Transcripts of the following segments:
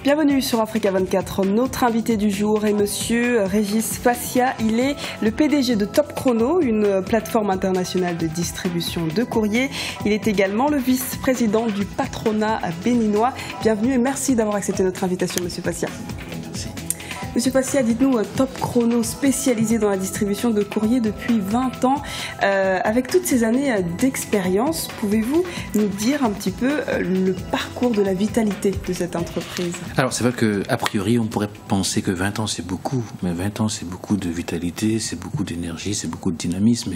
Bienvenue sur Africa 24. Notre invité du jour est Monsieur Régis Fassia. Il est le PDG de Top Chrono, une plateforme internationale de distribution de courrier. Il est également le vice-président du patronat béninois. Bienvenue et merci d'avoir accepté notre invitation, Monsieur Fassia. Merci. Monsieur Fassia, dites-nous, Top Chrono spécialisé dans la distribution de courrier depuis 20 ans. Avec toutes ces années d'expérience, pouvez-vous nous dire un petit peu le parcours de la vitalité de cette entreprise? Alors c'est vrai qu'a priori on pourrait penser que 20 ans c'est beaucoup, mais 20 ans c'est beaucoup de vitalité, c'est beaucoup d'énergie, c'est beaucoup de dynamisme.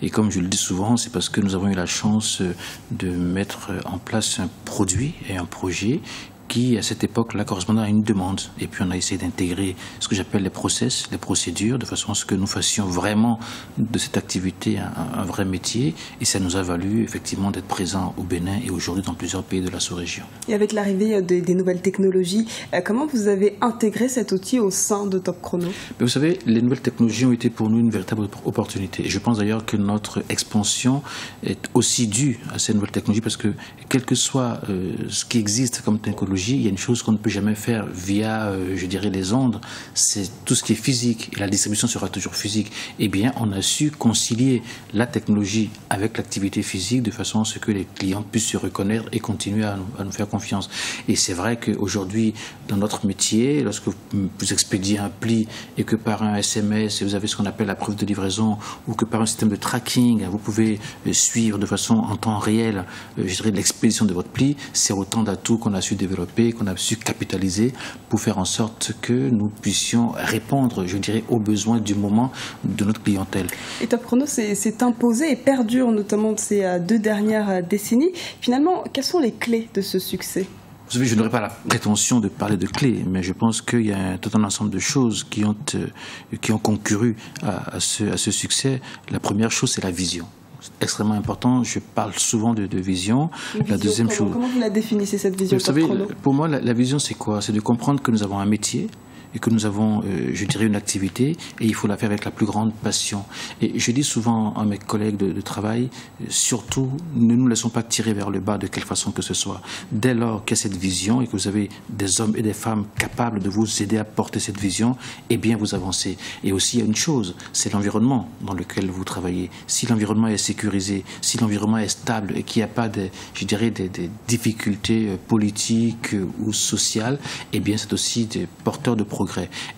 Et comme je le dis souvent, c'est parce que nous avons eu la chance de mettre en place un produit et un projet qui, à cette époque-là, correspondait à une demande. Et puis, on a essayé d'intégrer ce que j'appelle les process, les procédures, de façon à ce que nous fassions vraiment de cette activité un vrai métier. Et ça nous a valu, effectivement, d'être présents au Bénin et aujourd'hui dans plusieurs pays de la sous-région. Et avec l'arrivée des nouvelles technologies, comment vous avez intégré cet outil au sein de Top Chrono? Mais vous savez, les nouvelles technologies ont été pour nous une véritable opportunité. Et je pense d'ailleurs que notre expansion est aussi due à ces nouvelles technologies parce que, quel que soit ce qui existe comme technologie, il y a une chose qu'on ne peut jamais faire via, je dirais, les ondes, c'est tout ce qui est physique, et la distribution sera toujours physique. Eh bien, on a su concilier la technologie avec l'activité physique de façon à ce que les clients puissent se reconnaître et continuer à nous faire confiance. Et c'est vrai qu'aujourd'hui, dans notre métier, lorsque vous expédiez un pli et que par un SMS, vous avez ce qu'on appelle la preuve de livraison, ou que par un système de tracking, vous pouvez suivre de façon en temps réel, je dirais, l'expédition de votre pli, c'est autant d'atouts qu'on a su développer, qu'on a su capitaliser pour faire en sorte que nous puissions répondre, je dirais, aux besoins du moment de notre clientèle. Et Top Chrono s'est imposé et perdure notamment de ces 2 dernières décennies. Finalement, quelles sont les clés de ce succès? Vous savez, je n'aurais pas la prétention de parler de clés, mais je pense qu'il y a tout un ensemble de choses qui ont concouru à ce succès. La première chose, c'est la vision. C'est extrêmement important. Je parle souvent de vision. La deuxième chose. Comment vous la définissez, cette vision? Vous savez, pour moi, la vision, c'est quoi? C'est de comprendre que nous avons un métier et que nous avons, je dirais, une activité et il faut la faire avec la plus grande passion. Et je dis souvent à mes collègues de travail, surtout, ne nous laissons pas tirer vers le bas de quelque façon que ce soit. Dès lors qu'il y a cette vision et que vous avez des hommes et des femmes capables de vous aider à porter cette vision, eh bien, vous avancez. Et aussi, il y a une chose, c'est l'environnement dans lequel vous travaillez. Si l'environnement est sécurisé, si l'environnement est stable et qu'il n'y a pas, je dirais, des difficultés politiques ou sociales, eh bien, c'est aussi des porteurs de progrès.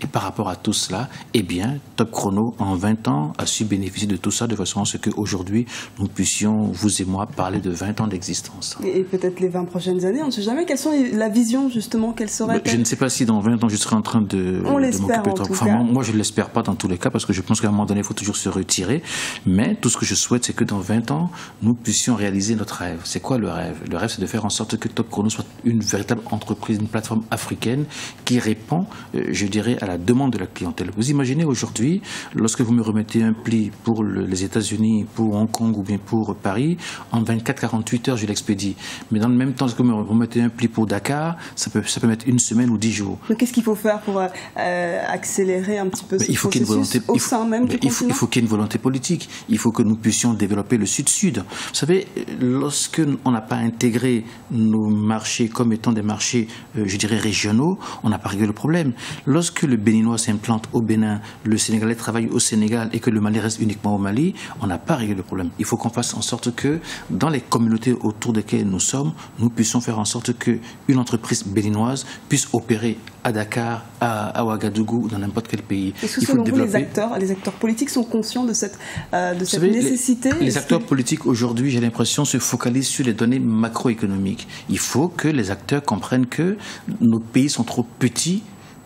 Et par rapport à tout cela, eh bien, Top Chrono, en 20 ans, a su bénéficier de tout ça de façon à ce qu'aujourd'hui, nous puissions, vous et moi, parler de 20 ans d'existence. Et peut-être les 20 prochaines années, on ne sait jamais. Quelles sont la vision, justement, quelle serait? Je ne sais pas si dans 20 ans, je serai en train de m'occuper de Top. Moi, je ne l'espère pas dans tous les cas, parce que je pense qu'à un moment donné, il faut toujours se retirer. Mais tout ce que je souhaite, c'est que dans 20 ans, nous puissions réaliser notre rêve. C'est quoi le rêve? Le rêve, c'est de faire en sorte que Top Chrono soit une véritable entreprise, une plateforme africaine qui répond, je dirais, à la demande de la clientèle. Vous imaginez aujourd'hui, lorsque vous me remettez un pli pour les États-Unis, pour Hong Kong ou bien pour Paris, en 24-48 heures, je l'expédie. Mais dans le même temps, lorsque vous me remettez un pli pour Dakar, ça peut mettre 1 semaine ou 10 jours. Mais qu'est-ce qu'il faut faire pour accélérer un petit peu ce processus au sein même du continent? Il faut qu'il y ait une volonté politique. Il faut que nous puissions développer le Sud-Sud. Vous savez, lorsque on n'a pas intégré nos marchés comme étant des marchés, je dirais, régionaux, on n'a pas réglé le problème. Lorsque le Béninois s'implante au Bénin, le Sénégalais travaille au Sénégal et que le Mali reste uniquement au Mali, on n'a pas réglé le problème. Il faut qu'on fasse en sorte que, dans les communautés autour desquelles nous sommes, nous puissions faire en sorte qu'une entreprise béninoise puisse opérer à Dakar, à Ouagadougou, dans n'importe quel pays. Est-ce que selon vous, les acteurs politiques sont conscients de cette nécessité? Les acteurs politiques aujourd'hui, j'ai l'impression, se focalisent sur les données macroéconomiques. Il faut que les acteurs comprennent que nos pays sont trop petits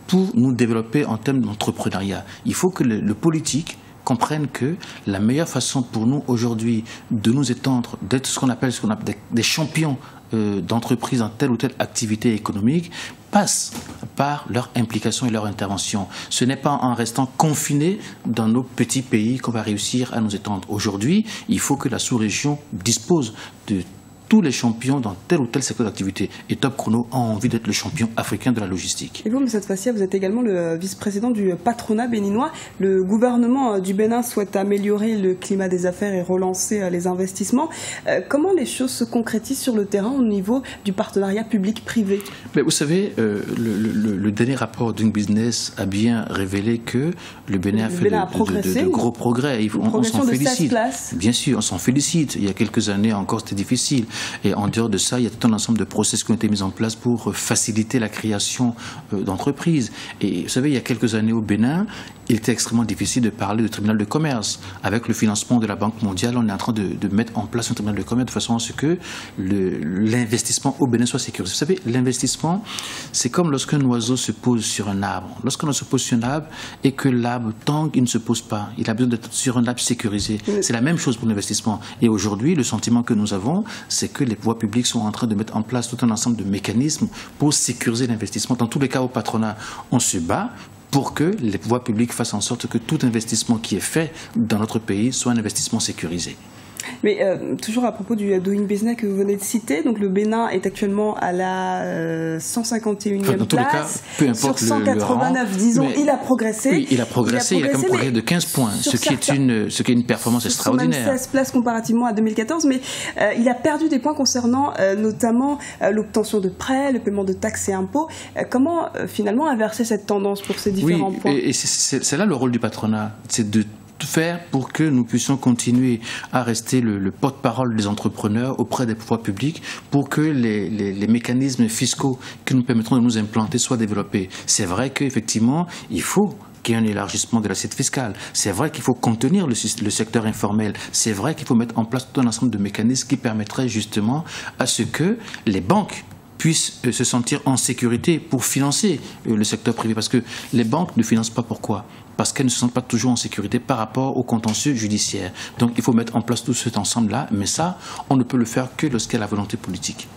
pour nous développer en termes d'entrepreneuriat. Il faut que le politique comprenne que la meilleure façon pour nous aujourd'hui de nous étendre, d'être ce qu'on appelle des champions d'entreprise dans telle ou telle activité économique, passe par leur implication et leur intervention. Ce n'est pas en restant confiné dans nos petits pays qu'on va réussir à nous étendre. Aujourd'hui, il faut que la sous-région dispose de tous les champions dans tel ou tel secteur d'activité. Et Top Chrono a envie d'être le champion africain de la logistique. Et vous, M. Fassia, vous êtes également le vice-président du patronat béninois. Le gouvernement du Bénin souhaite améliorer le climat des affaires et relancer les investissements. Comment les choses se concrétisent sur le terrain au niveau du partenariat public-privé? Mais vous savez, le dernier rapport Doing Business a bien révélé que le Bénin a fait de gros progrès. On s'en félicite. Bien sûr, on s'en félicite. Il y a quelques années encore, c'était difficile. Et en dehors de ça, il y a tout un ensemble de process qui ont été mis en place pour faciliter la création d'entreprises. Et vous savez, il y a quelques années au Bénin, il était extrêmement difficile de parler de tribunal de commerce. Avec le financement de la Banque mondiale, on est en train de mettre en place un tribunal de commerce de façon à ce que l'investissement au Bénin soit sécurisé. Vous savez, l'investissement, c'est comme lorsqu'un oiseau se pose sur un arbre. Lorsqu'on se pose sur un arbre et que l'arbre tangue, il ne se pose pas. Il a besoin d'être sur un arbre sécurisé. C'est la même chose pour l'investissement. Et aujourd'hui, le sentiment que nous avons, c'est que les pouvoirs publics sont en train de mettre en place tout un ensemble de mécanismes pour sécuriser l'investissement. Dans tous les cas, au patronat, on se bat pour que les pouvoirs publics fassent en sorte que tout investissement qui est fait dans notre pays soit un investissement sécurisé. Mais toujours à propos du Doing Business que vous venez de citer, donc le Bénin est actuellement à la 151e dans tous les cas, peu importe sur 189, le disons, il a progressé. Oui, il a progressé, il a quand même progressé de 15 points, ce qui est une performance extraordinaire. Même 16 places comparativement à 2014, mais il a perdu des points concernant notamment l'obtention de prêts, le paiement de taxes et impôts. Comment finalement inverser cette tendance pour ces différents points? Et c'est là le rôle du patronat, c'est de faire pour que nous puissions continuer à rester le porte-parole des entrepreneurs auprès des pouvoirs publics pour que les mécanismes fiscaux qui nous permettront de nous implanter soient développés. C'est vrai qu'effectivement, il faut qu'il y ait un élargissement de l'assiette fiscale. C'est vrai qu'il faut contenir le secteur informel. C'est vrai qu'il faut mettre en place tout un ensemble de mécanismes qui permettraient justement à ce que les banques puissent se sentir en sécurité pour financer le secteur privé. Parce que les banques ne financent pas pourquoi ? Parce qu'elles ne se sentent pas toujours en sécurité par rapport au contentieux judiciaire. Donc il faut mettre en place tout cet ensemble-là, mais ça, on ne peut le faire que lorsqu'il y a la volonté politique.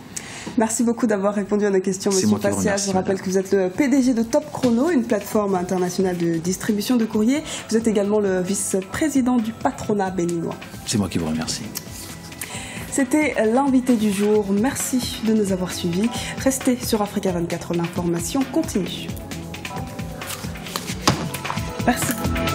Merci beaucoup d'avoir répondu à nos questions, M. Fassia. Je vous rappelle que vous êtes le PDG de Top Chrono, une plateforme internationale de distribution de courrier. Vous êtes également le vice-président du patronat béninois. C'est moi qui vous remercie. C'était l'invité du jour. Merci de nous avoir suivis. Restez sur Africa 24, l'information continue. Merci.